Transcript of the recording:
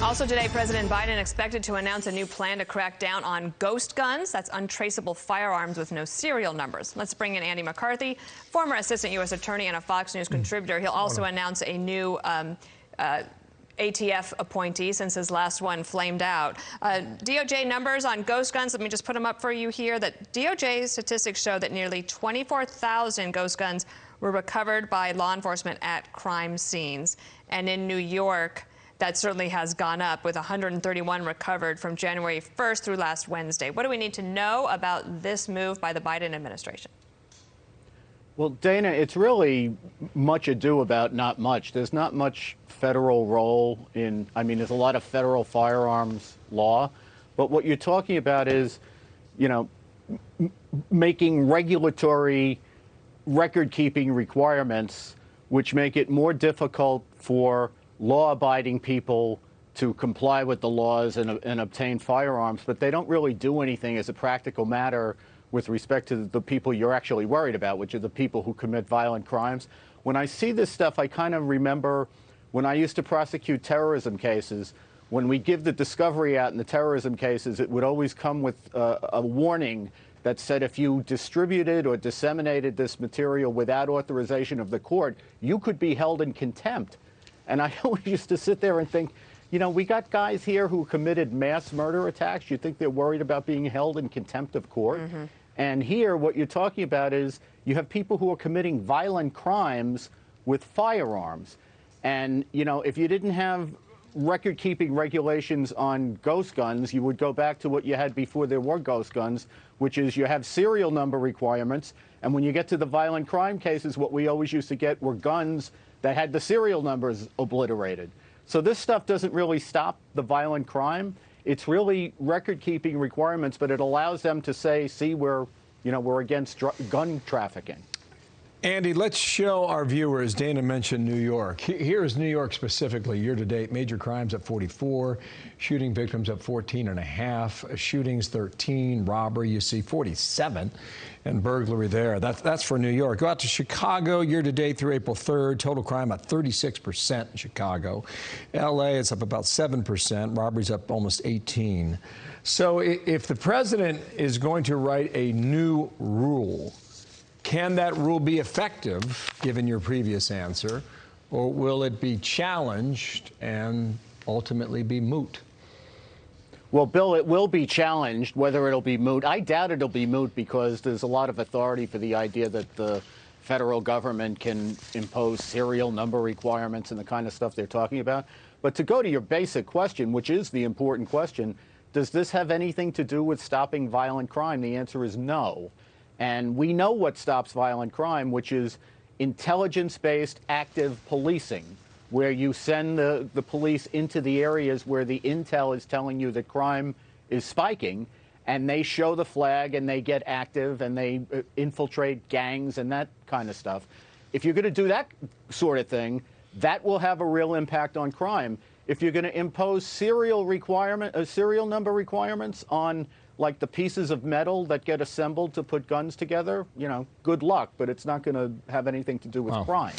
Also today, President Biden expected to announce a new plan to crack down on ghost guns. That's untraceable firearms with no serial numbers. Let's bring in Andy McCarthy, former assistant U.S. attorney and a Fox News contributor. He'll also announce a new ATF appointee since his last one flamed out. DOJ numbers on ghost guns, let me just put them up for you here. That DOJ statistics show that nearly 24,000 ghost guns were recovered by law enforcement at crime scenes. And in New York, that certainly has gone up, with 131 recovered from January 1st through last Wednesday. What do we need to know about this move by the Biden administration? Well, Dana, it's really much ado about not much. There's not much federal role in, there's a lot of federal firearms law, but what you're talking about is, making regulatory record-keeping requirements which make it more difficult for law-abiding people to comply with the laws and obtain firearms, but they don't really do anything as a practical matter with respect to the people you're actually worried about, which are the people who commit violent crimes. When I see this stuff, I kind of remember when I used to prosecute terrorism cases. When we give the discovery out in the terrorism cases, it would always come with a warning that said if you distributed or disseminated this material without authorization of the court, you could be held in contempt. And I always used to sit there and think, we got guys here who committed mass murder attacks. You think they're worried about being held in contempt of court? Mm-hmm. And here, what you're talking about is you have people who are committing violent crimes with firearms. And, if you didn't have record-keeping regulations on ghost guns, you would go back to what you had before there were ghost guns, which is you have serial number requirements. And when you get to the violent crime cases, what we always used to get were guns that had the serial numbers obliterated. So this stuff doesn't really stop the violent crime. It's really record-keeping requirements, but it allows them to say, see, we're against gun trafficking. Andy, let's show our viewers, Dana mentioned New York. Here's New York specifically, year-to-date. Major crimes up 44, shooting victims up 14.5, shootings 13, robbery, you see 47, and burglary there. That's for New York. Go out to Chicago, year-to-date through April 3rd, total crime up 36% in Chicago. L.A., it's up about 7%, robberies up almost 18. So if the president is going to write a new rule, can that rule be effective, given your previous answer, or will it be challenged and ultimately be moot? Well, Bill, it will be challenged. Whether it'll be moot, I doubt it'll be moot, because there's a lot of authority for the idea that the federal government can impose serial number requirements and the kind of stuff they're talking about. But to go to your basic question, which is the important question, does this have anything to do with stopping violent crime? The answer is no. And we know what stops violent crime, which is intelligence-based active policing, where you send the police into the areas where the intel is telling you that crime is spiking, and they show the flag and they get active and they infiltrate gangs and that kind of stuff. If you're going to do that sort of thing, that will have a real impact on crime. If you're going to impose serial number requirements on, like, the pieces of metal that get assembled to put guns together, good luck, but it's not going to have anything to do with crime.